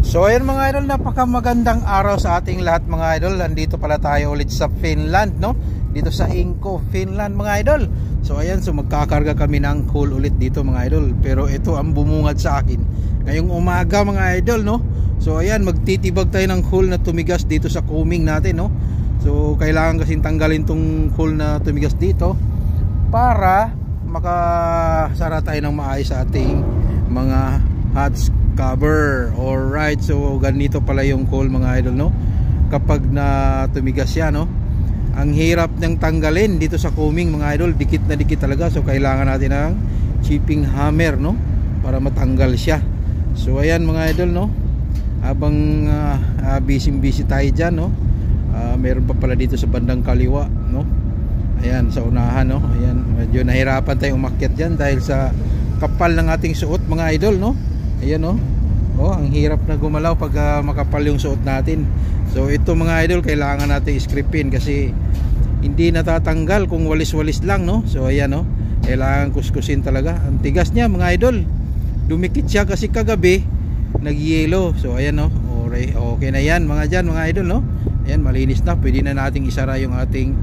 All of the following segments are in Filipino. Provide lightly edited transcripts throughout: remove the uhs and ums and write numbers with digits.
So ayan mga idol, napakamagandang araw sa ating lahat mga idol. Nandito pala tayo ulit sa Finland, no? Dito sa Inko, Finland mga idol. So ayan, so magkakarga kami ng coal ulit dito mga idol. Pero ito ang bumungad sa akin ngayong umaga mga idol, no? So ayan, magtitibag tayo ng coal na tumigas dito sa coaming natin, no? So kailangan kasing tanggalin tong coal na tumigas dito para makasara tayo ng maayos sa ating mga hatch cover. Alright, so ganito pala yung coal mga idol, no? Kapag na tumigas yan, no? Ang hirap niyang tanggalin dito sa coaming mga idol, dikit na dikit talaga. So kailangan natin ng chipping hammer, no? Para matanggal siya. So ayan mga idol, no? Habang busy tayo dyan, no? Meron pa pala dito sa bandang kaliwa, no? Ayan, sa unahan, no? Ayan, medyo nahirapan tayong umakyat dyan dahil sa kapal ng ating suot mga idol, no? Ayan, no? Oh, ang hirap na gumalaw pag makapal yung suot natin. So ito mga idol, kailangan natin iskripin kasi hindi natatanggal kung walis-walis lang, no? So ayan, no? Kailangan kuskusin talaga. Ang tigas niya mga idol. Dumikit siya kasi kagabi nag-yellow. So ayan, no? Okay na yan mga dyan mga idol, no? Ayan, malinis na. Pwede na nating isara yung ating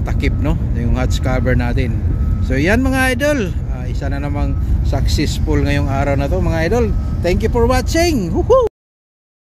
takip, no? Yung hatch cover natin. So yan mga idol, isa na namang successful ngayong araw na to mga idol. Thank you for watching. Woohoo!